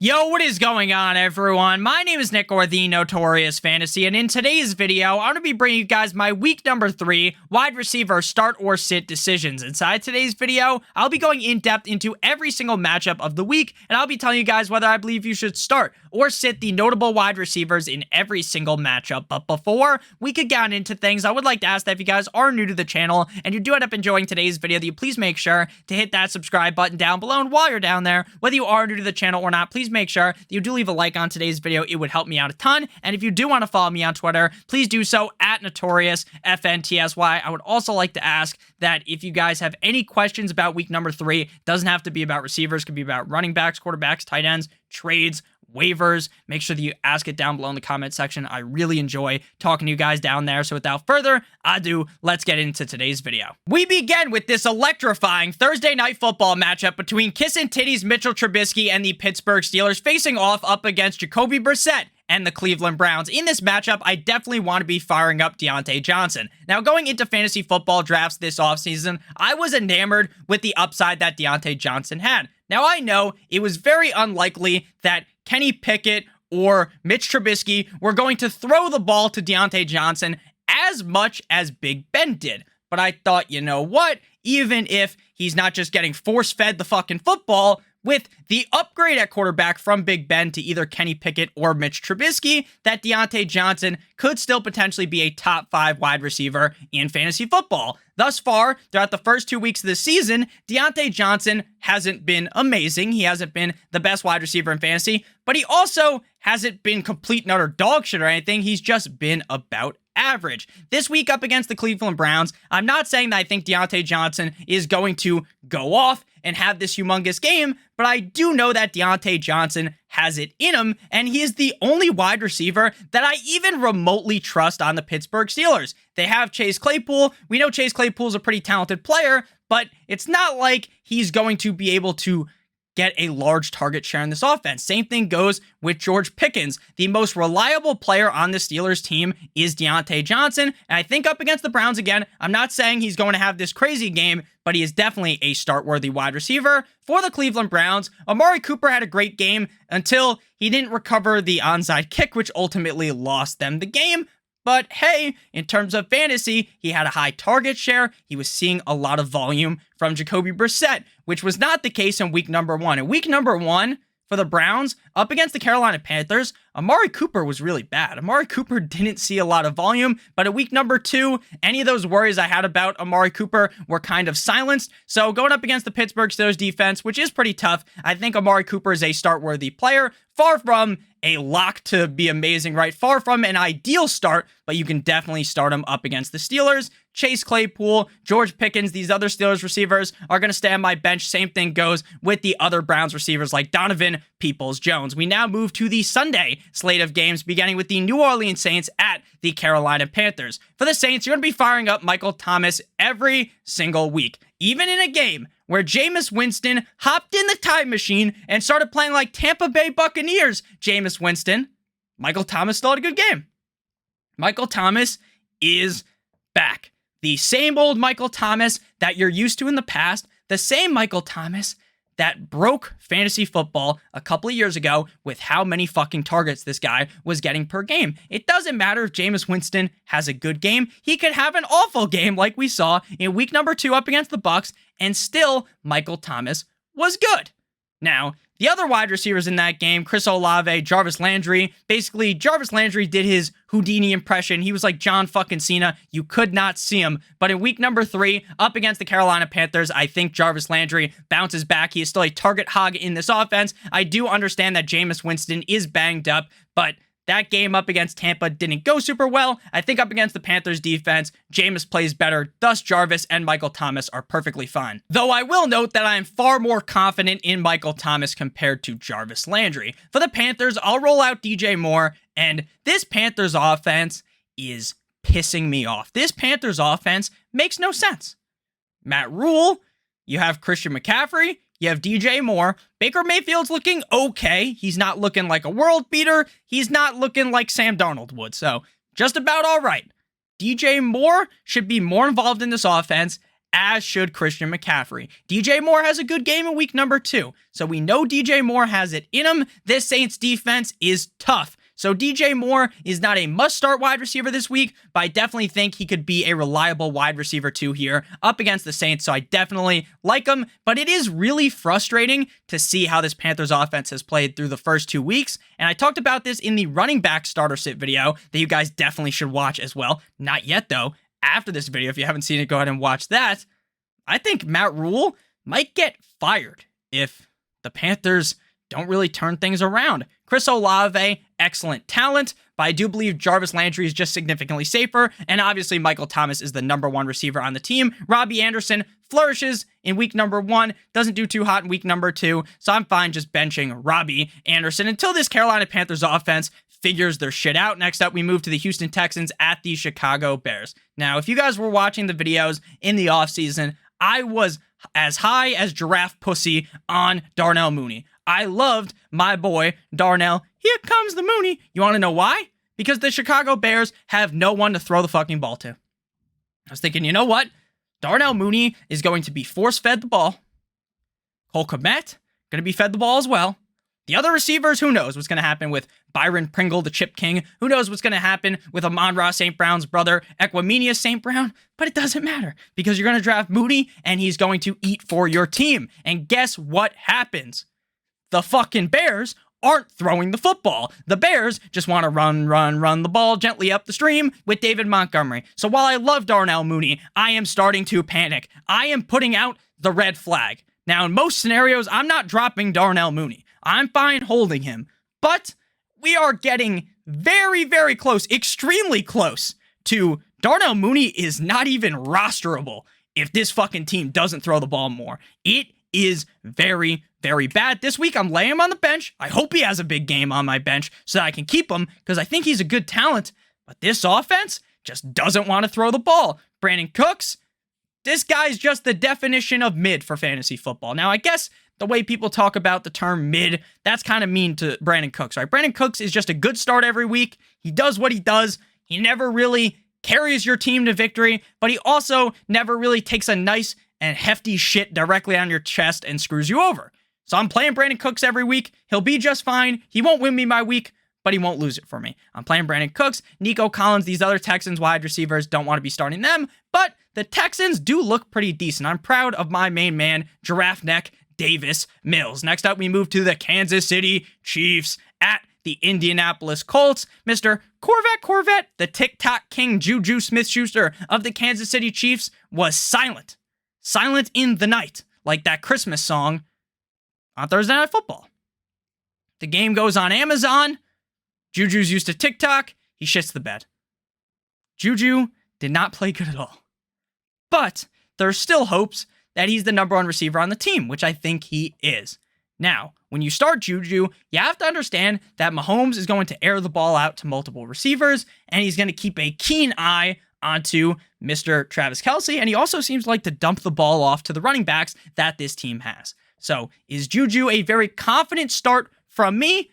Yo, what is going on, everyone? My name is Nick, or the Notorious Fantasy, and in today's video, I'm going to be bringing you guys my week number 3 wide receiver start or sit decisions. Inside today's video, I'll be going in depth into every single matchup of the week, and I'll be telling you guys whether I believe you should start or sit the notable wide receivers in every single matchup. But before we could get into things, I would like to ask that if you guys are new to the channel and you do end up enjoying today's video, that you please make sure to hit that subscribe button down below. And while you're down there, whether you are new to the channel or not, please make sure that you do leave a like on today's video. It would help me out a ton. And if you do want to follow me on Twitter, please do so at NotoriousFNTSY. I would also like to ask that if you guys have any questions about week number 3, it doesn't have to be about receivers, it could be about running backs, quarterbacks, tight ends, trades, waivers. Make sure that you ask it down below in the comment section. I really enjoy talking to you guys down there. So without further ado, let's get into today's video. We begin with this electrifying Thursday night football matchup between Kissin' Titties Mitchell Trubisky and the Pittsburgh Steelers facing off up against Jacoby Brissett and the Cleveland Browns. In this matchup, I definitely want to be firing up Diontae Johnson. Now, going into fantasy football drafts this offseason, I was enamored with the upside that Diontae Johnson had. Now, I know it was very unlikely that Kenny Pickett or Mitch Trubisky were going to throw the ball to Diontae Johnson as much as Big Ben did. But I thought, you know what? Even if he's not just getting force-fed the fucking football, with the upgrade at quarterback from Big Ben to either Kenny Pickett or Mitch Trubisky, that Diontae Johnson could still potentially be a top 5 wide receiver in fantasy football. Thus far, throughout the first 2 weeks of the season, Diontae Johnson hasn't been amazing. He hasn't been the best wide receiver in fantasy, but he also hasn't been complete and utter dog shit or anything. He's just been about average. This week up against the Cleveland Browns, I'm not saying that I think Diontae Johnson is going to go off and have this humongous game, but I do know that Diontae Johnson has it in him, and he is the only wide receiver that I even remotely trust on the Pittsburgh Steelers. They have Chase Claypool. We know Chase Claypool is a pretty talented player, but it's not like he's going to be able to get a large target share in this offense. Same thing goes with George Pickens. The most reliable player on the Steelers team is Diontae Johnson, and I think up against the Browns again, I'm not saying he's going to have this crazy game, but he is definitely a start-worthy wide receiver. For the Cleveland Browns, Amari Cooper had a great game until he didn't recover the onside kick, which ultimately lost them the game. But hey, in terms of fantasy, he had a high target share. He was seeing a lot of volume from Jacoby Brissett, which was not the case in week number 1. In week number 1, for the Browns, up against the Carolina Panthers, Amari Cooper was really bad. Amari Cooper didn't see a lot of volume, but in week number 2, any of those worries I had about Amari Cooper were kind of silenced. So going up against the Pittsburgh Steelers defense, which is pretty tough, I think Amari Cooper is a start-worthy player. Far from a lock to be amazing, right? Far from an ideal start, but you can definitely start him up against the Steelers. Chase Claypool, George Pickens, these other Steelers receivers are going to stay on my bench. Same thing goes with the other Browns receivers like Donovan Peoples-Jones. We now move to the Sunday slate of games, beginning with the New Orleans Saints at the Carolina Panthers. For the Saints, you're going to be firing up Michael Thomas every single week, even in a game where Jameis Winston hopped in the time machine and started playing like Tampa Bay Buccaneers. Jameis Winston, Michael Thomas still had a good game. Michael Thomas is back. The same old Michael Thomas that you're used to in the past, the same Michael Thomas that broke fantasy football a couple of years ago with how many fucking targets this guy was getting per game. It doesn't matter if Jameis Winston has a good game. He could have an awful game like we saw in week number 2 up against the Bucs, and still Michael Thomas was good. Now, the other wide receivers in that game, Chris Olave, Jarvis Landry, basically Jarvis Landry did his Houdini impression. He was like John fucking Cena. You could not see him. But in week number 3, up against the Carolina Panthers, I think Jarvis Landry bounces back. He is still a target hog in this offense. I do understand that Jameis Winston is banged up, but that game up against Tampa didn't go super well. I think up against the Panthers defense, Jameis plays better, thus Jarvis and Michael Thomas are perfectly fine. Though I will note that I am far more confident in Michael Thomas compared to Jarvis Landry. For the Panthers, I'll roll out DJ Moore, and this Panthers offense is pissing me off. This Panthers offense makes no sense. Matt Rule, you have Christian McCaffrey, you have DJ Moore. Baker Mayfield's looking okay. He's not looking like a world beater. He's not looking like Sam Darnold would. So just about all right. DJ Moore should be more involved in this offense. as should Christian McCaffrey. DJ Moore has a good game in week number 2, so we know DJ Moore has it in him. This Saints defense is tough. So DJ Moore is not a must-start wide receiver this week, but I definitely think he could be a reliable wide receiver 2 here up against the Saints, so I definitely like him. But it is really frustrating to see how this Panthers offense has played through the first 2 weeks, and I talked about this in the running back starter sit video that you guys definitely should watch as well. Not yet, though. After this video, if you haven't seen it, go ahead and watch that. I think Matt Rule might get fired if the Panthers don't really turn things around. Chris Olave, excellent talent, but I do believe Jarvis Landry is just significantly safer, and obviously Michael Thomas is the number 1 receiver on the team. Robbie Anderson flourishes in week number 1, doesn't do too hot in week number 2, so I'm fine just benching Robbie Anderson until this Carolina Panthers offense figures their shit out. Next up, we move to the Houston Texans at the Chicago Bears. Now, if you guys were watching the videos in the offseason, I was as high as giraffe pussy on Darnell Mooney. I loved my boy, Darnell. Here comes the Mooney. You want to know why? Because the Chicago Bears have no one to throw the fucking ball to. I was thinking, you know what? Darnell Mooney is going to be force-fed the ball. Cole Kmet, going to be fed the ball as well. The other receivers, who knows what's going to happen with Byron Pringle, the Chip King. Who knows what's going to happen with Amon-Ra St. Brown's brother, Equanimeous St. Brown. But it doesn't matter because you're going to draft Mooney and he's going to eat for your team. And guess what happens? The fucking Bears aren't throwing the football. The Bears just want to run the ball gently up the stream with David Montgomery. So while I love Darnell Mooney, I am starting to panic. I am putting out the red flag. Now, in most scenarios, I'm not dropping Darnell Mooney. I'm fine holding him. But we are getting very, very close, extremely close to Darnell Mooney is not even rosterable if this fucking team doesn't throw the ball more. It is very, very bad. This week, I'm laying him on the bench. I hope he has a big game on my bench so that I can keep him because I think he's a good talent. But this offense just doesn't want to throw the ball. Brandon Cooks, this guy's just the definition of mid for fantasy football. Now, I guess the way people talk about the term mid, that's kind of mean to Brandon Cooks, right? Brandon Cooks is just a good start every week. He does what he does. He never really carries your team to victory, but he also never really takes a nice and hefty shit directly on your chest and screws you over. So I'm playing Brandon Cooks every week. He'll be just fine. He won't win me my week, but he won't lose it for me. I'm playing Brandon Cooks, Nico Collins, these other Texans wide receivers, don't want to be starting them, but the Texans do look pretty decent. I'm proud of my main man, Giraffe Neck Davis Mills. Next up, we move to the Kansas City Chiefs at the Indianapolis Colts. Mr. Corvette, the TikTok king Juju Smith-Schuster of the Kansas City Chiefs was silent. Silent in the night, like that Christmas song on Thursday Night Football. The game goes on Amazon. Juju's used to TikTok. He shits the bed. Juju did not play good at all. But there's still hopes that he's the number 1 receiver on the team, which I think he is. Now, when you start Juju, you have to understand that Mahomes is going to air the ball out to multiple receivers, and he's going to keep a keen eye onto Mr. Travis Kelce, and he also seems like to dump the ball off to the running backs that this team has. So, is Juju a very confident start from me?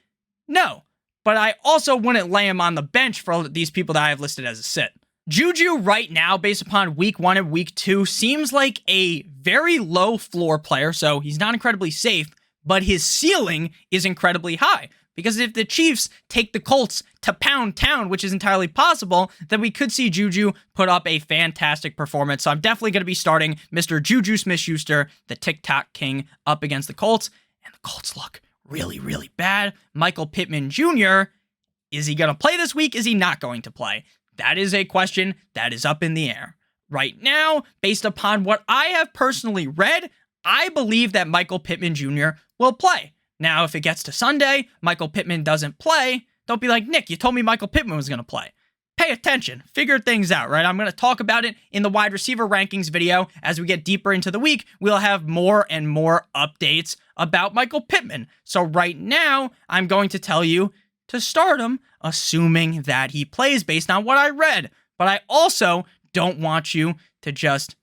No, but I also wouldn't lay him on the bench for these people that I have listed as a sit. Juju right now, based upon week 1 and week 2, seems like a very low floor player, so he's not incredibly safe, but his ceiling is incredibly high. Because if the Chiefs take the Colts to pound town, which is entirely possible, then we could see Juju put up a fantastic performance. So I'm definitely going to be starting Mr. Juju Smith-Schuster, the TikTok king, up against the Colts. And the Colts look really, really bad. Michael Pittman Jr., is he going to play this week? Is he not going to play? That is a question that is up in the air. Right now, based upon what I have personally read, I believe that Michael Pittman Jr. will play. Now, if it gets to Sunday, Michael Pittman doesn't play, don't be like, Nick, you told me Michael Pittman was going to play. Pay attention. Figure things out, right? I'm going to talk about it in the wide receiver rankings video. As we get deeper into the week, we'll have more and more updates about Michael Pittman. So right now, I'm going to tell you to start him, assuming that he plays based on what I read. But I also don't want you to just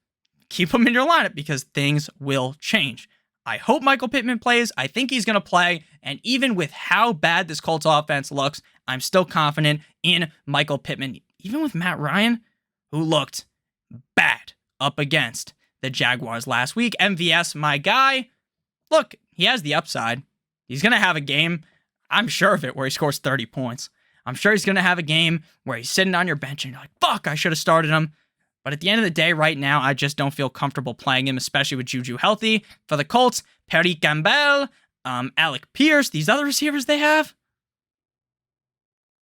keep him in your lineup because things will change. I hope Michael Pittman plays. I think he's going to play. And even with how bad this Colts offense looks, I'm still confident in Michael Pittman. Even with Matt Ryan, who looked bad up against the Jaguars last week. MVS, my guy. Look, he has the upside. He's going to have a game, I'm sure of it, where he scores 30 points. I'm sure he's going to have a game where he's sitting on your bench and you're like, fuck, I should have started him. But at the end of the day, right now, I just don't feel comfortable playing him, especially with Juju healthy. For the Colts, Perry Campbell, Alec Pierce, these other receivers they have,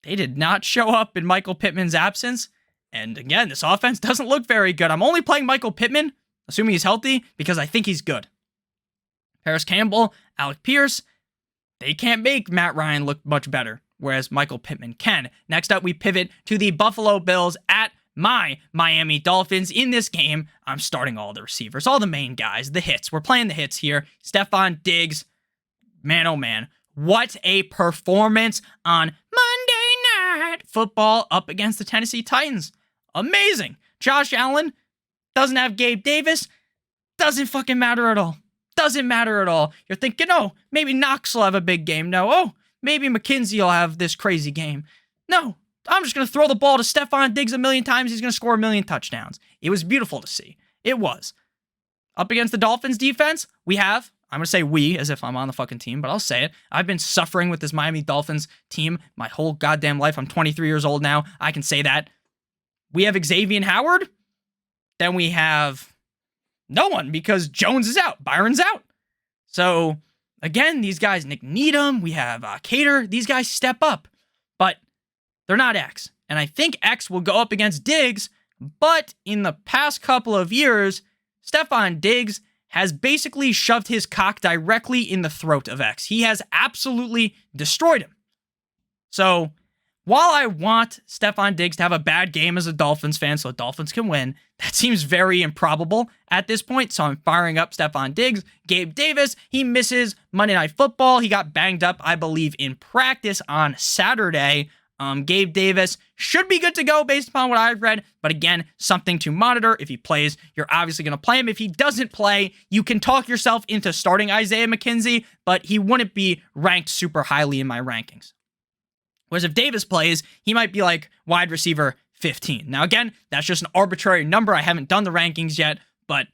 they did not show up in Michael Pittman's absence. And again, this offense doesn't look very good. I'm only playing Michael Pittman, assuming he's healthy, because I think he's good. Paris Campbell, Alec Pierce, they can't make Matt Ryan look much better, whereas Michael Pittman can. Next up, we pivot to the Buffalo Bills at my Miami Dolphins. In this game, I'm starting all the receivers, all the main guys, the hits. We're playing the hits here. Stephon Diggs, man, oh man, what a performance on Monday Night Football up against the Tennessee Titans. Amazing. Josh Allen doesn't have Gabe Davis. Doesn't fucking matter at all. Doesn't matter at all. You're thinking, oh, maybe Knox will have a big game. No, oh, maybe McKenzie will have this crazy game. No, I'm just going to throw the ball to Stephon Diggs a million times. He's going to score a million touchdowns. It was beautiful to see. It was. Up against the Dolphins defense, I'm going to say we as if I'm on the fucking team, but I'll say it. I've been suffering with this Miami Dolphins team my whole goddamn life. I'm 23 years old now. I can say that. We have Xavier Howard. Then we have no one because Jones is out. Byron's out. So, again, these guys, Nick Needham, we have Cater. These guys step up, but they're not X. And I think X will go up against Diggs, but in the past couple of years, Stephon Diggs has basically shoved his cock directly in the throat of X. He has absolutely destroyed him. So, while I want Stephon Diggs to have a bad game as a Dolphins fan so the Dolphins can win, that seems very improbable at this point, so I'm firing up Stephon Diggs. Gabe Davis, he misses Monday Night Football. He got banged up, I believe, in practice on Saturday. Gabe Davis should be good to go based upon what I've read, but again, something to monitor. If he plays, you're obviously going to play him. If he doesn't play, you can talk yourself into starting Isaiah McKenzie, but he wouldn't be ranked super highly in my rankings. Whereas if Davis plays, he might be like wide receiver 15. Now again, that's just an arbitrary number. I haven't done the rankings yet, but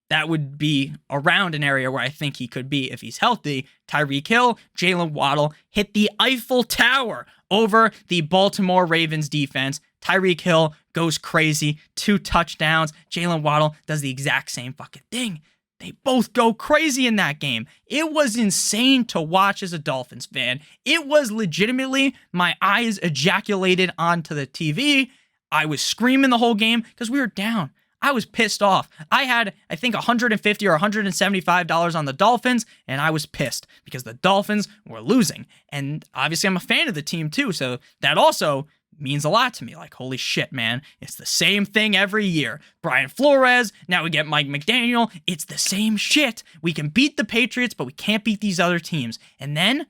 that would be around an area where I think he could be if he's healthy. Tyreek Hill, Jalen Waddle hit the Eiffel Tower over the Baltimore Ravens defense. Tyreek Hill goes crazy, 2 touchdowns. Jalen Waddle does the exact same fucking thing. They both go crazy in that game. It was insane to watch as a Dolphins fan. It was legitimately, my eyes ejaculated onto the TV. I was screaming the whole game because we were down. I was pissed off. I had, I think, $150 or $175 on the Dolphins, and I was pissed because the Dolphins were losing. And obviously, I'm a fan of the team too, so that also means a lot to me. Like, holy shit, man. It's the same thing every year. Brian Flores, now we get Mike McDaniel. It's the same shit. We can beat the Patriots, but we can't beat these other teams. And then,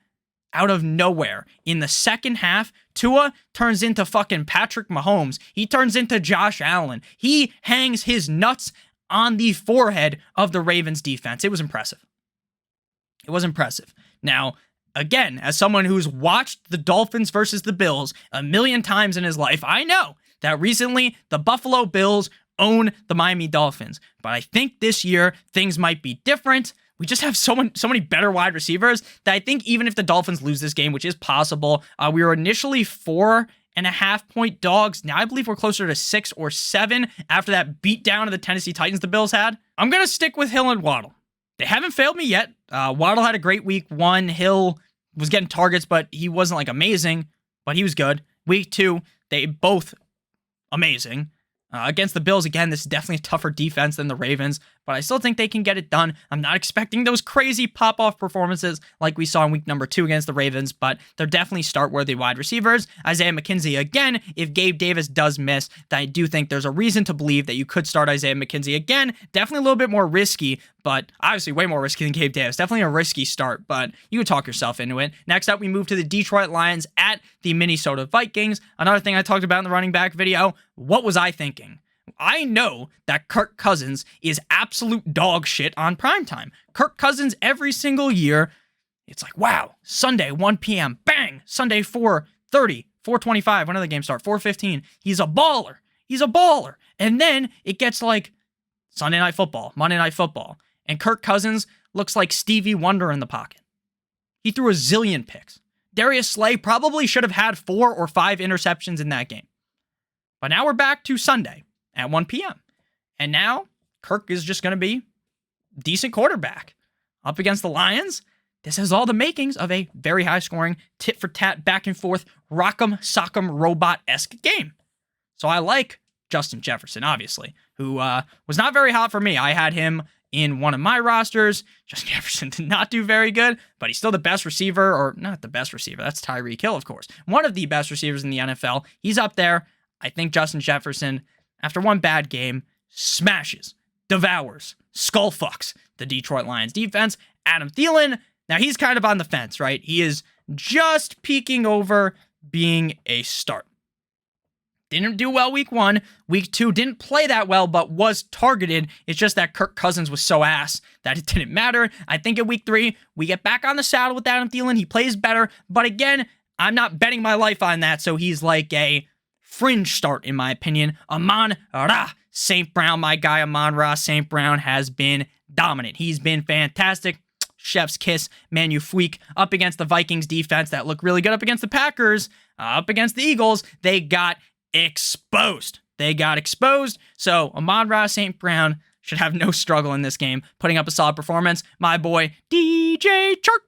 out of nowhere, in the second half, Tua turns into fucking Patrick Mahomes. He turns into Josh Allen. He hangs his nuts on the forehead of the Ravens defense. It was impressive. It was impressive. Now, again, as someone who's watched the Dolphins versus the Bills a million times in his life, I know that recently the Buffalo Bills own the Miami Dolphins. But I think this year things might be different. We just have so many better wide receivers that I think even if the Dolphins lose this game, which is possible, we were initially 4.5-point dogs. Now I believe we're closer to 6 or 7 after that beatdown of the Tennessee Titans the Bills had. I'm going to stick with Hill and Waddle. They haven't failed me yet. Waddle had a great week 1. Hill was getting targets, but he wasn't like amazing, but he was good. Week 2, they both amazing. Against the Bills, again, this is definitely a tougher defense than the Ravens, but I still think they can get it done. I'm not expecting those crazy pop-off performances like we saw in week number 2 against the Ravens, but they're definitely start-worthy wide receivers. Isaiah McKenzie, again, if Gabe Davis does miss, then I do think there's a reason to believe that you could start Isaiah McKenzie again. Definitely a little bit more risky, but obviously way more risky than Gabe Davis. Definitely a risky start, but you could talk yourself into it. Next up, we move to the Detroit Lions at the Minnesota Vikings. Another thing I talked about in the running back video, what was I thinking? I know that Kirk Cousins is absolute dog shit on primetime. Kirk Cousins every single year, it's like, wow, Sunday, 1 p.m., bang, Sunday, 4:30, 4:25, when did the game start? 4:15. He's a baller. He's a baller. And then it gets like Sunday Night Football, Monday Night Football. And Kirk Cousins looks like Stevie Wonder in the pocket. He threw a zillion picks. Darius Slay probably should have had 4 or 5 interceptions in that game. But now we're back to Sunday at 1 p.m. And now Kirk is just going to be a decent quarterback. Up against the Lions, this has all the makings of a very high-scoring, tit-for-tat, back-and-forth, rock'em sock'em robot-esque game. So I like Justin Jefferson, obviously, who was not very hot for me. I had him in one of my rosters. Justin Jefferson did not do very good, but he's still the best receiver, or not the best receiver. That's Tyreek Hill, of course. One of the best receivers in the NFL. He's up there. I think Justin Jefferson, after one bad game, smashes, devours, skull fucks the Detroit Lions defense. Adam Thielen, now he's kind of on the fence, right? He is just peeking over being a start. Didn't do well week 1. Week 2 didn't play that well, but was targeted. It's just that Kirk Cousins was so ass that it didn't matter. I think in week 3, we get back on the saddle with Adam Thielen. He plays better. But again, I'm not betting my life on that, so he's like a fringe start, in my opinion. Amon-Ra St. Brown, my guy Amon-Ra St. Brown has been dominant. He's been fantastic. Chef's kiss, Magnifique, up against the Vikings defense that looked really good, up against the Packers, up against the Eagles. They got exposed. So Amon-Ra St. Brown should have no struggle in this game, putting up a solid performance. My boy, DJ Chark,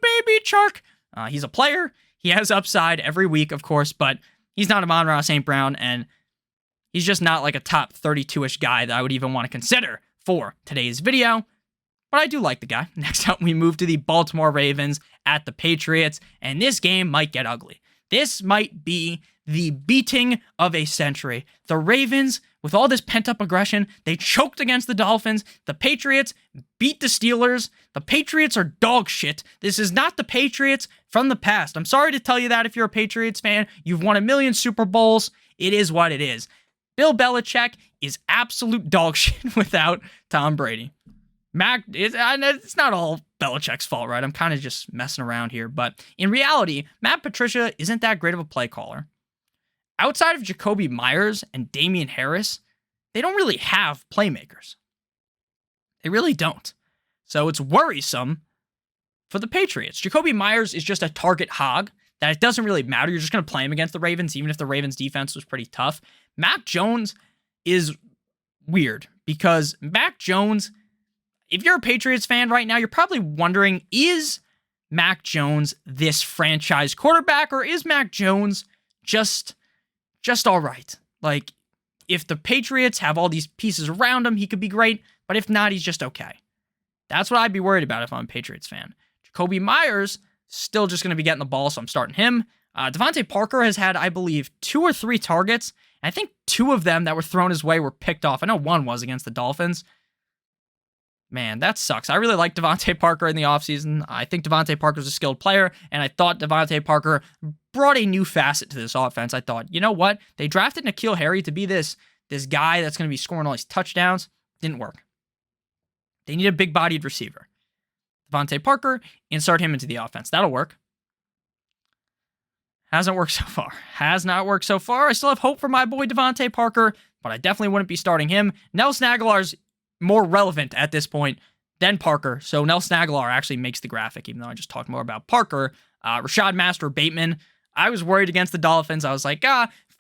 baby Chark. He's a player. He has upside every week, of course, but he's not Amon-Ra St. Brown, and he's just not like a top 32-ish guy that I would even want to consider for today's video. But I do like the guy. Next up, we move to the Baltimore Ravens at the Patriots, and this game might get ugly. This might be the beating of a century. The Ravens, with all this pent-up aggression, they choked against the Dolphins. The Patriots beat the Steelers. The Patriots are dog shit. This is not the Patriots from the past. I'm sorry to tell you that if you're a Patriots fan. You've won a million Super Bowls. It is what it is. Bill Belichick is absolute dog shit without Tom Brady. It's not all Belichick's fault, right? I'm kind of just messing around here. But in reality, Matt Patricia isn't that great of a play caller. Outside of Jacoby Myers and Damian Harris, they don't really have playmakers. They really don't. So it's worrisome for the Patriots. Jacoby Myers is just a target hog that it doesn't really matter. You're just going to play him against the Ravens, even if the Ravens defense was pretty tough. Mac Jones is weird because Mac Jones, if you're a Patriots fan right now, you're probably wondering, is Mac Jones this franchise quarterback, or is Mac Jones just all right? Like, if the Patriots have all these pieces around him, he could be great, but if not, he's just okay. That's what I'd be worried about if I'm a Patriots fan. Jacoby Myers, still just going to be getting the ball, so I'm starting him. Devontae Parker has had, I believe, 2 or 3 targets, and I think 2 of them that were thrown his way were picked off. I know one was against the Dolphins. Man, that sucks. I really like Devontae Parker in the offseason. I think Devontae Parker's a skilled player, and I thought Devontae Parker brought a new facet to this offense. I thought, you know what? They drafted N'Keal Harry to be this guy that's going to be scoring all these touchdowns. Didn't work. They need a big-bodied receiver. Devontae Parker, insert him into the offense. That'll work. Hasn't worked so far. Has not worked so far. I still have hope for my boy Devontae Parker, but I definitely wouldn't be starting him. Nelson Aguilar's more relevant at this point than Parker, so Nelson Aguilar actually makes the graphic, even though I just talked more about Parker. Rashad Master Bateman, I was worried against the Dolphins. I was like,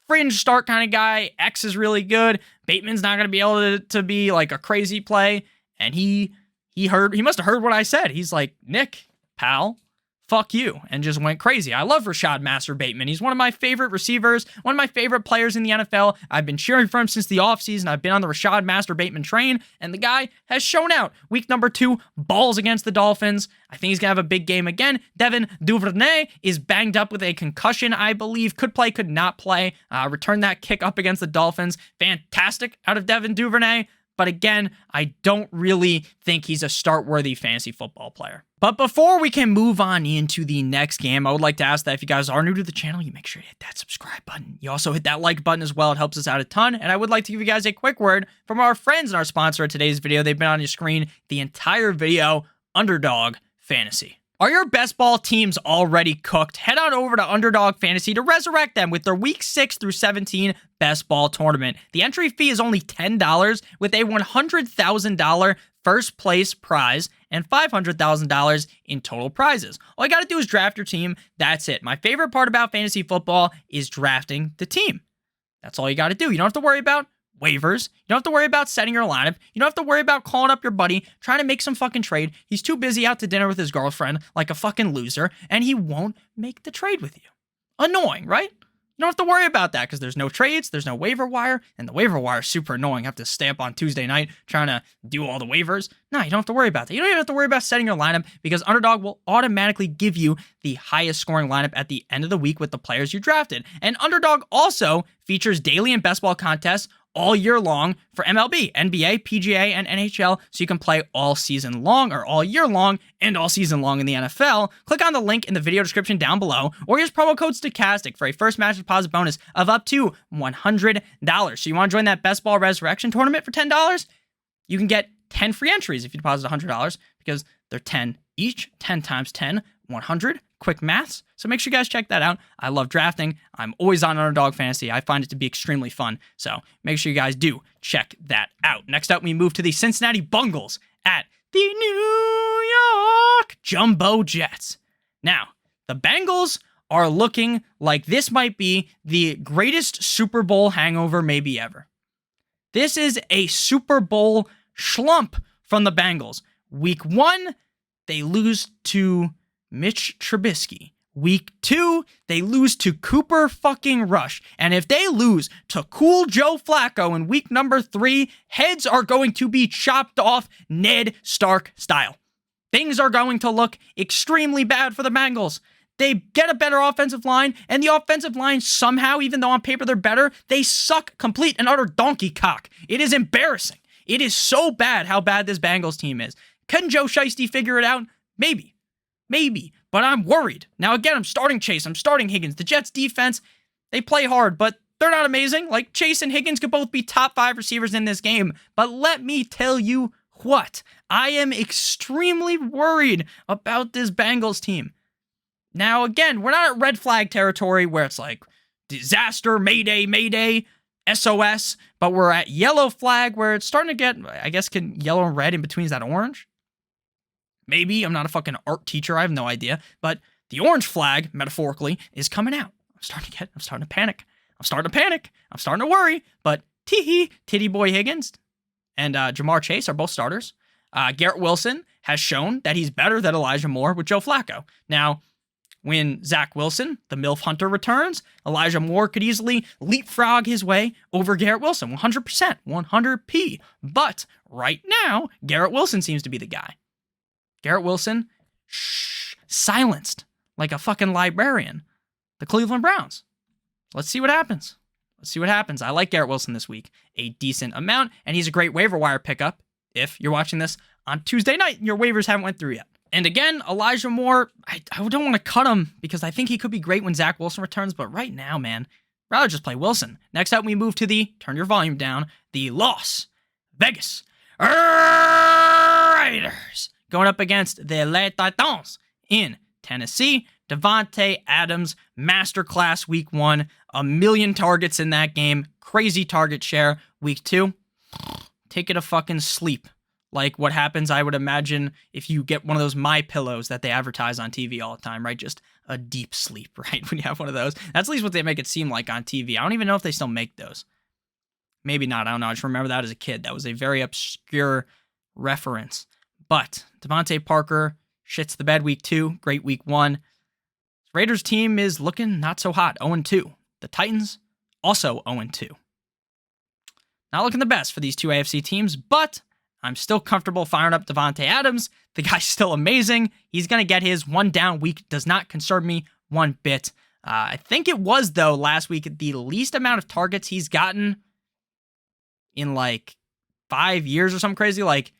fringe start kind of guy. X is really good. Bateman's not going to be able to be like a crazy play, and he must have heard what I said. He's like, Nick, pal, fuck you, and just went crazy. I love Rashad Master Bateman. He's one of my favorite receivers, one of my favorite players in the NFL. I've been cheering for him since the offseason. I've been on the Rashad Master Bateman train, and the guy has shown out. Week number 2, balls against the Dolphins. I think he's going to have a big game again. Devin Duvernay is banged up with a concussion, I believe. Could play, could not play. Return that kick up against the Dolphins. Fantastic out of Devin Duvernay. But again, I don't really think he's a start-worthy fantasy football player. But before we can move on into the next game, I would like to ask that if you guys are new to the channel, you make sure you hit that subscribe button. You also hit that like button as well. It helps us out a ton. And I would like to give you guys a quick word from our friends and our sponsor of today's video. They've been on your screen the entire video, Underdog Fantasy. Are your best ball teams already cooked? Head on over to Underdog Fantasy to resurrect them with their Week 6 through 17 best ball tournament. The entry fee is only $10 with a $100,000 first place prize and $500,000 in total prizes. All you got to do is draft your team. That's it. My favorite part about fantasy football is drafting the team. That's all you got to do. You don't have to worry about waivers. You don't have to worry about setting your lineup. You don't have to worry about calling up your buddy, trying to make some fucking trade. He's too busy out to dinner with his girlfriend like a fucking loser, and he won't make the trade with you. Annoying, right? You don't have to worry about that because there's no trades, there's no waiver wire, and the waiver wire is super annoying. You have to stay up on Tuesday night trying to do all the waivers. No, you don't have to worry about that. You don't even have to worry about setting your lineup because Underdog will automatically give you the highest scoring lineup at the end of the week with the players you drafted. And Underdog also features daily and best ball contests all year long for MLB, NBA, PGA, and NHL, so you can play all season long, or all year long, and all season long in the NFL. Click on the link in the video description down below, or use promo code STOCHASTIC for a first match deposit bonus of up to $100. So you want to join that Best Ball Resurrection tournament for $10? You can get 10 free entries if you deposit $100, because they're 10 each. 10 times 10, 100. Quick maths. So make sure you guys check that out. I love drafting. I'm always on Underdog Fantasy. I find it to be extremely fun. So make sure you guys do check that out. Next up, we move to the Cincinnati Bengals at the New York Jumbo Jets. Now, the Bengals are looking like this might be the greatest Super Bowl hangover maybe ever. This is a Super Bowl schlump from the Bengals. Week 1, they lose to Mitch Trubisky. Week 2, they lose to Cooper fucking Rush. And if they lose to Cool Joe Flacco in week number 3, heads are going to be chopped off Ned Stark style. Things are going to look extremely bad for the Bengals. They get a better offensive line, and the offensive line somehow, even though on paper they're better, they suck complete and utter donkey cock. It is embarrassing. It is so bad how bad this Bengals team is. Can Joe Shiesty figure it out? Maybe. But I'm worried. Now, again, I'm starting Chase. I'm starting Higgins. The Jets defense, they play hard, but they're not amazing. Like, Chase and Higgins could both be top 5 receivers in this game. But let me tell you what. I am extremely worried about this Bengals team. Now, again, we're not at red flag territory where it's like disaster, mayday, SOS. But we're at yellow flag where it's starting to get, I guess, yellow and red in between. Is that orange? Maybe. I'm not a fucking art teacher. I have no idea. But the orange flag, metaphorically, is coming out. I'm starting to panic. I'm starting to worry. But Titty Boy Higgins and Jamar Chase are both starters. Garrett Wilson has shown that he's better than Elijah Moore with Joe Flacco. Now, when Zach Wilson, the MILF Hunter, returns, Elijah Moore could easily leapfrog his way over Garrett Wilson. 100%. 100p. But right now, Garrett Wilson seems to be the guy. Garrett Wilson, silenced like a fucking librarian. The Cleveland Browns. Let's see what happens. I like Garrett Wilson this week a decent amount, and he's a great waiver wire pickup if you're watching this on Tuesday night and your waivers haven't went through yet. And again, Elijah Moore, I don't want to cut him because I think he could be great when Zach Wilson returns, but right now, man, rather just play Wilson. Next up, we move to turn your volume down, the Las Vegas Raiders. Going up against the Les Titans in Tennessee. Devontae Adams, masterclass week 1. 1,000,000 targets in that game. Crazy target share. Week 2, take it a fucking sleep. Like what happens, I would imagine, if you get one of those My Pillows that they advertise on TV all the time, right? Just a deep sleep, right? When you have one of those. That's at least what they make it seem like on TV. I don't even know if they still make those. Maybe not. I don't know. I just remember that as a kid. That was a very obscure reference. But Devontae Parker shits the bed week 2, great week 1. Raiders team is looking not so hot, 0-2. The Titans also 0-2. Not looking the best for these two AFC teams, but I'm still comfortable firing up Devontae Adams. The guy's still amazing. He's going to get his. 1 down week does not concern me one bit. I think it was, though, last week, the least amount of targets he's gotten in like 5 years or something crazy. Like,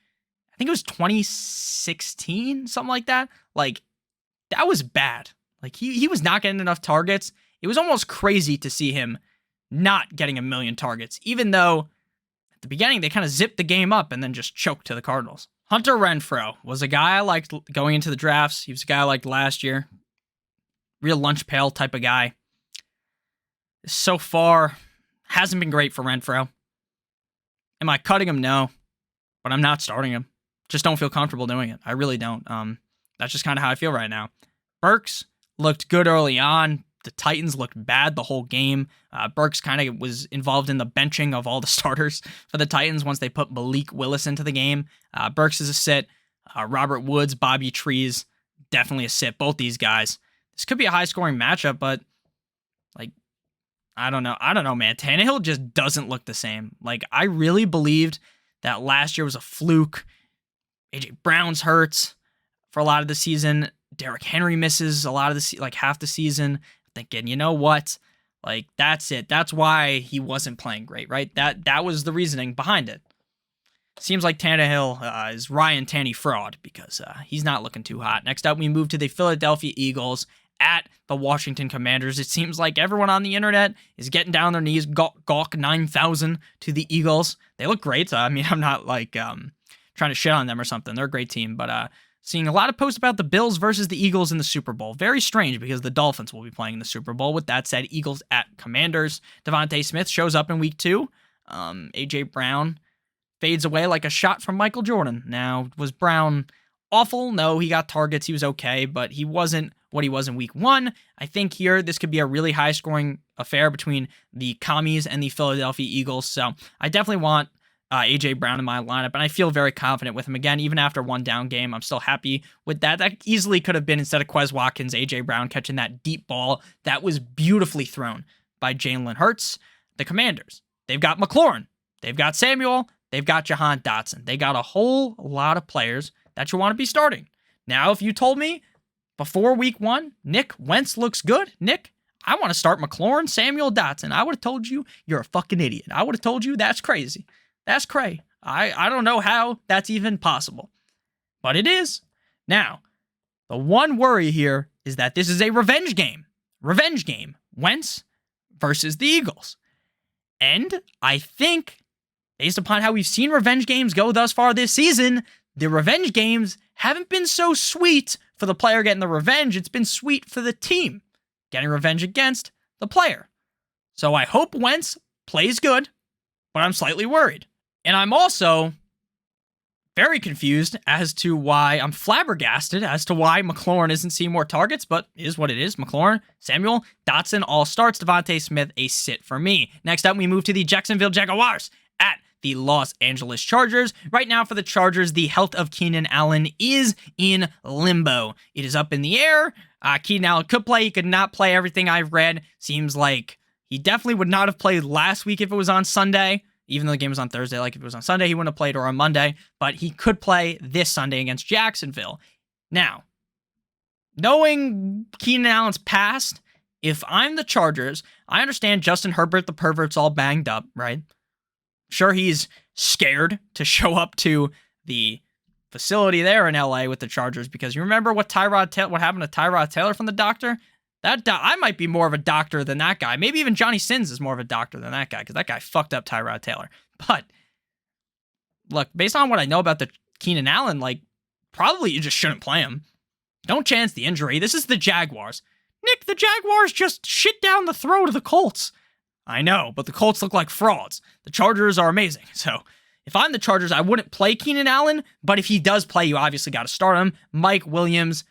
I think it was 2016, something like that. Like, that was bad. Like, he was not getting enough targets. It was almost crazy to see him not getting 1,000,000 targets, even though the beginning, they kind of zipped the game up and then just choked to the Cardinals. Hunter Renfrow was a guy I liked going into the drafts. He was a guy I liked last year. Real lunch pail type of guy. So far, hasn't been great for Renfrow. Am I cutting him? No. But I'm not starting him. Just don't feel comfortable doing it. I really don't. That's just kind of how I feel right now. Burks looked good early on. The Titans looked bad the whole game. Burks kind of was involved in the benching of all the starters for the Titans once they put Malik Willis into the game. Burks is a sit. Robert Woods, Bobby Trees, definitely a sit. Both these guys. This could be a high-scoring matchup, but like, I don't know. Man. Tannehill just doesn't look the same. Like, I really believed that last year was a fluke. A.J. Brown's hurts for a lot of the season. Derrick Henry misses a lot of the half the season. Thinking, you know what? Like, that's it. That's why he wasn't playing great, right? That was the reasoning behind it. Seems like Tannehill is Ryan Tanny fraud because he's not looking too hot. Next up, we move to the Philadelphia Eagles at the Washington Commanders. It seems like everyone on the internet is getting down on their knees, gawk 9,000 to the Eagles. They look great. I mean, I'm not like trying to shit on them or something. They're a great team, but seeing a lot of posts about the Bills versus the Eagles in the Super Bowl. Very strange because the Dolphins will be playing in the Super Bowl. With that said, Eagles at Commanders. Devontae Smith shows up in week 2. A.J. Brown fades away like a shot from Michael Jordan. Now, was Brown awful? No, he got targets. He was okay, but he wasn't what he was in week 1. I think here this could be a really high-scoring affair between the Commies and the Philadelphia Eagles. So I definitely want A.J. Brown in my lineup, and I feel very confident with him. Again, even after one down game, I'm still happy with that. That easily could have been, instead of Quez Watkins, A.J. Brown catching that deep ball that was beautifully thrown by Jalen Hurts. The Commanders, they've got McLaurin, they've got Samuel, they've got Jahan Dotson. They got a whole lot of players that you want to be starting. Now, if you told me before week 1, Nick, Wentz looks good, Nick, I want to start McLaurin, Samuel, Dotson, I would have told you you're a fucking idiot. I would have told you that's crazy. That's cray. I don't know how that's even possible, but it is. Now, the one worry here is that this is a revenge game. Revenge game. Wentz versus the Eagles. And I think, based upon how we've seen revenge games go thus far this season, the revenge games haven't been so sweet for the player getting the revenge. It's been sweet for the team getting revenge against the player. So I hope Wentz plays good, but I'm slightly worried. And I'm also very confused as to why, I'm flabbergasted as to why McLaurin isn't seeing more targets, but it is what it is. McLaurin, Samuel, Dotson, all starts. Devontae Smith, a sit for me. Next up, we move to the Jacksonville Jaguars at the Los Angeles Chargers. Right now for the Chargers, the health of Keenan Allen is in limbo. It is up in the air. Keenan Allen could play, he could not play. Everything I've read seems like he definitely would not have played last week if it was on Sunday. Even though the game was on Thursday, like if it was on Sunday, he wouldn't have played, or on Monday, but he could play this Sunday against Jacksonville. Now, knowing Keenan Allen's past, if I'm the Chargers, I understand Justin Herbert, the pervert's all banged up, right? Sure, he's scared to show up to the facility there in LA with the Chargers, because you remember what happened to Tyrod Taylor from the doctor? I might be more of a doctor than that guy. Maybe even Johnny Sins is more of a doctor than that guy, because that guy fucked up Tyrod Taylor. But look, based on what I know about the Keenan Allen, like, probably you just shouldn't play him. Don't chance the injury. This is the Jaguars. Nick, the Jaguars just shit down the throat of the Colts. I know, but the Colts look like frauds. The Chargers are amazing. So if I'm the Chargers, I wouldn't play Keenan Allen, but if he does play, you obviously got to start him. Mike Williams,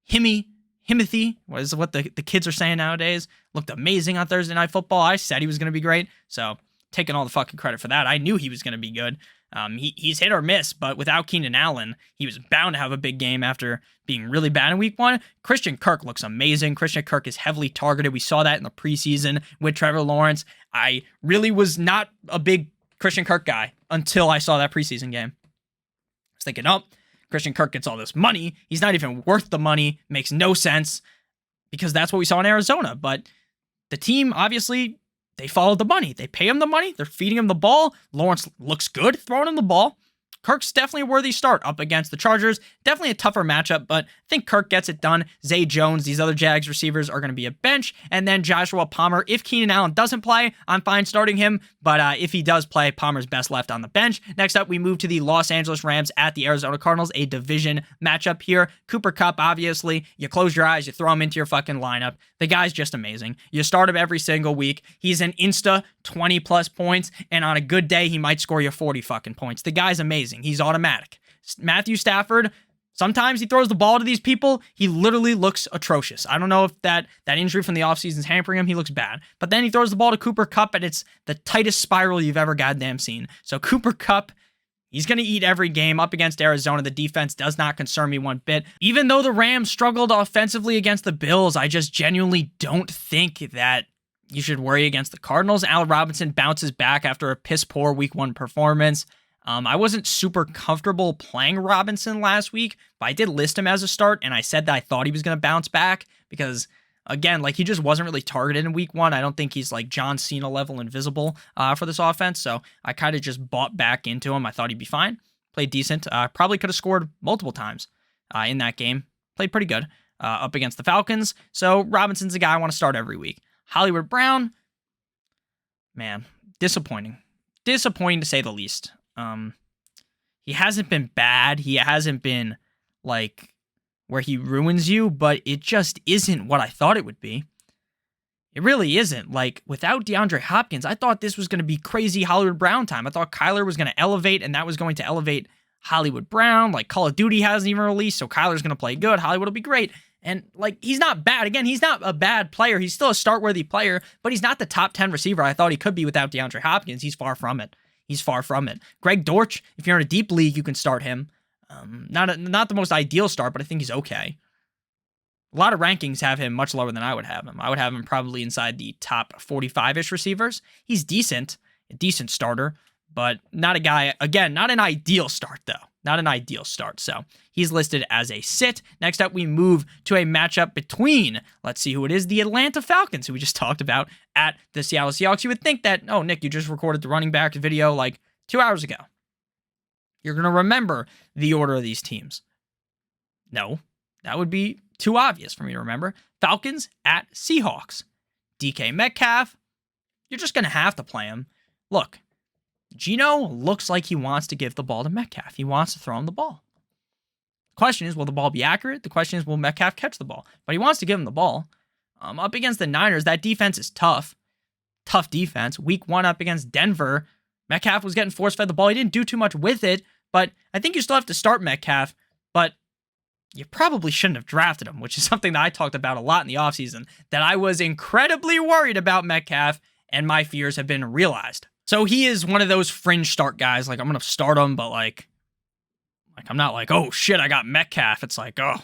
Himothy, what the kids are saying nowadays, looked amazing on Thursday Night Football. I said he was going to be great, so taking all the fucking credit for that. I knew he was going to be good. He's hit or miss, but without Keenan Allen, he was bound to have a big game after being really bad in week 1. Christian Kirk looks amazing. Christian Kirk is heavily targeted. We saw that in the preseason with Trevor Lawrence. I really was not a big Christian Kirk guy until I saw that preseason game. I was thinking, oh, Christian Kirk gets all this money. He's not even worth the money. Makes no sense, because that's what we saw in Arizona. But the team, obviously, they followed the money. They pay him the money. They're feeding him the ball. Lawrence looks good throwing him the ball. Kirk's definitely a worthy start up against the Chargers. Definitely a tougher matchup, but I think Kirk gets it done. Zay Jones, these other Jags receivers are going to be a bench. And then Joshua Palmer. If Keenan Allen doesn't play, I'm fine starting him. But if he does play, Palmer's best left on the bench. Next up, we move to the Los Angeles Rams at the Arizona Cardinals, a division matchup here. Cooper Kupp, obviously, you close your eyes, you throw him into your fucking lineup. The guy's just amazing. You start him every single week. He's an insta 20 plus points, and on a good day, he might score you 40 fucking points. The guy's amazing. He's automatic. Matthew Stafford, sometimes he throws the ball to these people. He literally looks atrocious. I don't know if that injury from the offseason is hampering him. He looks bad. But then he throws the ball to Cooper Kupp, and it's the tightest spiral you've ever goddamn seen. So Cooper Kupp, he's going to eat every game up against Arizona. The defense does not concern me one bit. Even though the Rams struggled offensively against the Bills, I just genuinely don't think that you should worry against the Cardinals. Allen Robinson bounces back after a piss-poor Week 1 performance. I wasn't super comfortable playing Robinson last week, but I did list him as a start, and I said that I thought he was going to bounce back because, again, like, he just wasn't really targeted in Week 1. I don't think he's like John Cena level invisible for this offense, so I kind of just bought back into him. I thought he'd be fine. Played decent. Probably could have scored multiple times in that game. Played pretty good up against the Falcons, so Robinson's a guy I want to start every week. Hollywood Brown, man, disappointing. Disappointing to say the least. He hasn't been bad. He hasn't been like where he ruins you, but it just isn't what I thought it would be. It really isn't. Like, without DeAndre Hopkins, I thought this was going to be crazy Hollywood Brown time. I thought Kyler was going to elevate, and that was going to elevate Hollywood Brown. Like, Call of Duty hasn't even released, so Kyler's going to play good. Hollywood will be great. And, like, he's not bad. Again, he's not a bad player. He's still a start-worthy player, but he's not the top 10 receiver I thought he could be without DeAndre Hopkins. He's far from it. He's far from it. Greg Dortch, if you're in a deep league, you can start him. Not the most ideal start, but I think he's okay. A lot of rankings have him much lower than I would have him. I would have him probably inside the top 45-ish receivers. He's decent, a decent starter, but not a guy, again, not an ideal start, though. Not an ideal start, so he's listed as a sit. Next up, we move to a matchup between, let's see who it is, the Atlanta Falcons, who we just talked about, at the Seattle Seahawks. You would think that, oh, Nick, you just recorded the running back video like 2 hours ago. You're going to remember the order of these teams. No, that would be too obvious for me to remember. Falcons at Seahawks. DK Metcalf, you're just going to have to play him. Look, Geno looks like he wants to give the ball to Metcalf. He wants to throw him the ball. The question is, will the ball be accurate? The question is, will Metcalf catch the ball? But he wants to give him the ball. Up against the Niners, that defense is tough. Tough defense. Week 1 up against Denver, Metcalf was getting force-fed the ball. He didn't do too much with it, but I think you still have to start Metcalf, but you probably shouldn't have drafted him, which is something that I talked about a lot in the offseason, that I was incredibly worried about Metcalf, and my fears have been realized. So he is one of those fringe start guys. Like, I'm going to start him, but like I'm not like, oh, shit, I got Metcalf. It's like, oh,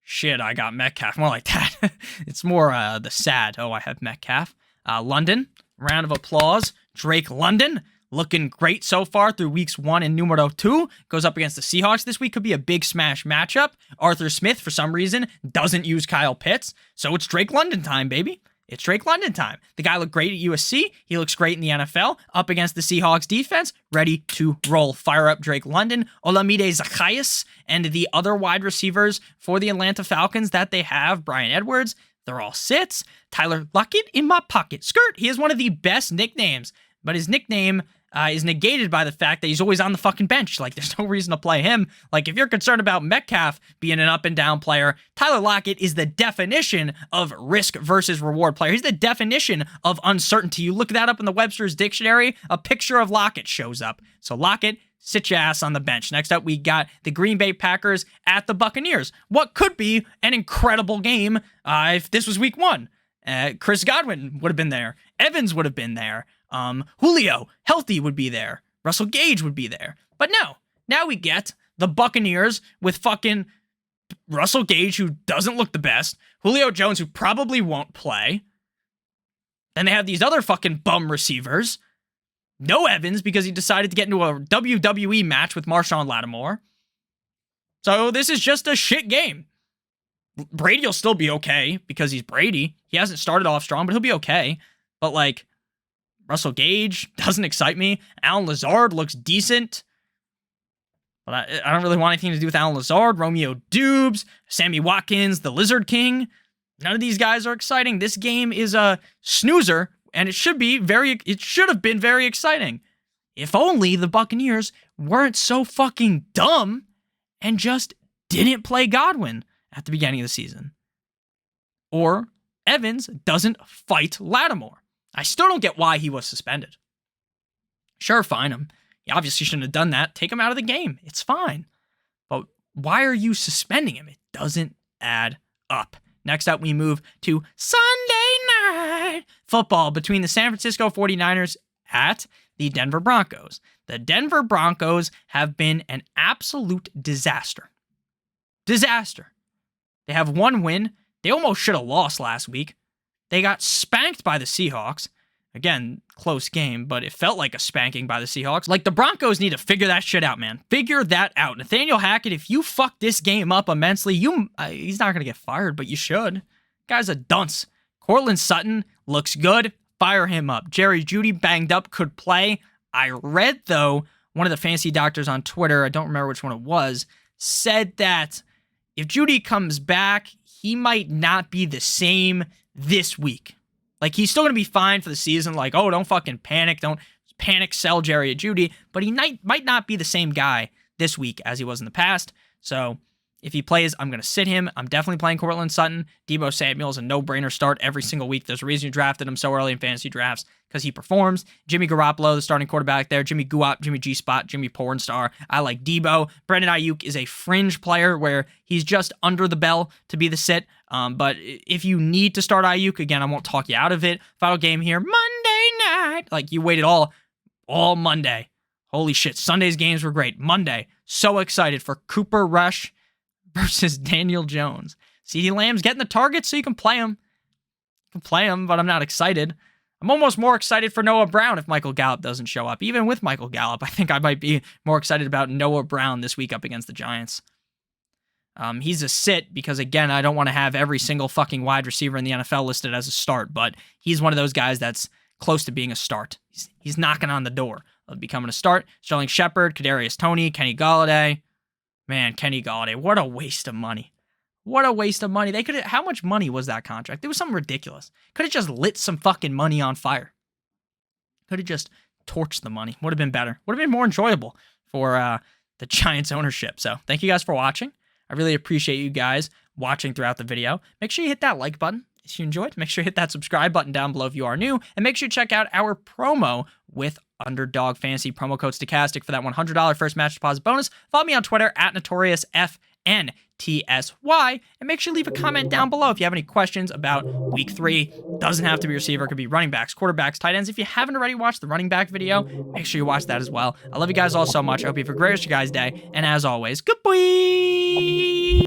shit, I got Metcalf. More like that. It's more the sad, oh, I have Metcalf. London, round of applause. Drake London, looking great so far through weeks 1 and numero 2. Goes up against the Seahawks this week. Could be a big smash matchup. Arthur Smith, for some reason, doesn't use Kyle Pitts. So it's Drake London time, baby. It's Drake London time. The guy looked great at USC. He looks great in the NFL. Up against the Seahawks defense, ready to roll. Fire up Drake London, Olamide Zacchaeus, and the other wide receivers for the Atlanta Falcons that they have, Bryan Edwards. They're all sits. Tyler Lockett in my pocket. Skirt. He has one of the best nicknames, but his nickname is negated by the fact that he's always on the fucking bench. Like, there's no reason to play him. Like, if you're concerned about Metcalf being an up and down player, Tyler Lockett is the definition of risk versus reward player. He's the definition of uncertainty. You look that up in the Webster's Dictionary, a picture of Lockett shows up. So Lockett, sit your ass on the bench. Next up, we got the Green Bay Packers at the Buccaneers. What could be an incredible game if this was week 1. Chris Godwin would have been there. Evans would have been there. Julio, healthy, would be there. Russell Gage would be there. But no, now we get the Buccaneers with fucking Russell Gage, who doesn't look the best. Julio Jones, who probably won't play. Then they have these other fucking bum receivers. No Evans, because he decided to get into a WWE match with Marshawn Lattimore. So this is just a shit game. Brady will still be okay, because he's Brady. He hasn't started off strong, but he'll be okay. But, like, Russell Gage doesn't excite me. Allen Lazard looks decent. But I don't really want anything to do with Alan Lazard, Romeo Dubes, Sammy Watkins, the Lizard King. None of these guys are exciting. This game is a snoozer, and it should have been very exciting. If only the Buccaneers weren't so fucking dumb and just didn't play Godwin at the beginning of the season. Or Evans doesn't fight Lattimore. I still don't get why he was suspended. Sure, fine him. He obviously shouldn't have done that. Take him out of the game. It's fine. But why are you suspending him? It doesn't add up. Next up, we move to Sunday night football between the San Francisco 49ers at the Denver Broncos. The Denver Broncos have been an absolute disaster. Disaster. They have one win. They almost should have lost last week. They got spanked by the Seahawks. Again, close game, but it felt like a spanking by the Seahawks. Like, the Broncos need to figure that shit out, man. Figure that out. Nathaniel Hackett, if you fuck this game up immensely, he's not going to get fired, but you should. Guy's a dunce. Cortland Sutton looks good. Fire him up. Jerry Jeudy banged up, could play. I read, though, one of the fantasy doctors on Twitter, I don't remember which one it was, said that if Jeudy comes back, he might not be the same this week. Like, he's still going to be fine for the season. Like, oh, don't fucking panic. Don't panic sell Jerry Jeudy. But he might not be the same guy this week as he was in the past. So if he plays, I'm going to sit him. I'm definitely playing Cortland Sutton. Deebo Samuel's a no-brainer start every single week. There's a reason you drafted him so early in fantasy drafts, because he performs. Jimmy Garoppolo, the starting quarterback there. Jimmy Guap, Jimmy G-Spot, Jimmy Pornstar. I like Deebo. Brandon Ayuk is a fringe player where he's just under the bell to be the sit. But if you need to start Ayuk, again, I won't talk you out of it. Final game here, Monday night. Like, you waited all Monday. Holy shit, Sunday's games were great. Monday, so excited for Cooper Rush versus Daniel Jones. CeeDee Lamb's getting the targets so you can play him. You can play him, but I'm not excited. I'm almost more excited for Noah Brown if Michael Gallup doesn't show up. Even with Michael Gallup, I think I might be more excited about Noah Brown this week up against the Giants. He's a sit because, again, I don't want to have every single fucking wide receiver in the NFL listed as a start, but he's one of those guys that's close to being a start. He's knocking on the door of becoming a start. Sterling Shepard, Kadarius Toney, Kenny Golladay. Man, Kenny Golladay, what a waste of money. What a waste of money. How much money was that contract? It was something ridiculous. Could have just lit some fucking money on fire. Could have just torched the money. Would have been better. Would have been more enjoyable for the Giants ownership. So thank you guys for watching. I really appreciate you guys watching throughout the video. Make sure you hit that like button if you enjoyed. Make sure you hit that subscribe button down below if you are new. And make sure you check out our promo with Underdog Fantasy. Promo code Stochastic for that $100 first match deposit bonus. Follow me on Twitter at NotoriousFNTSY. And make sure you leave a comment down below if you have any questions about week 3. Doesn't have to be receiver. It could be running backs, quarterbacks, tight ends. If you haven't already watched the running back video, make sure you watch that as well. I love you guys all so much. I hope you have a great rest of your guys' day. And as always, goodbye.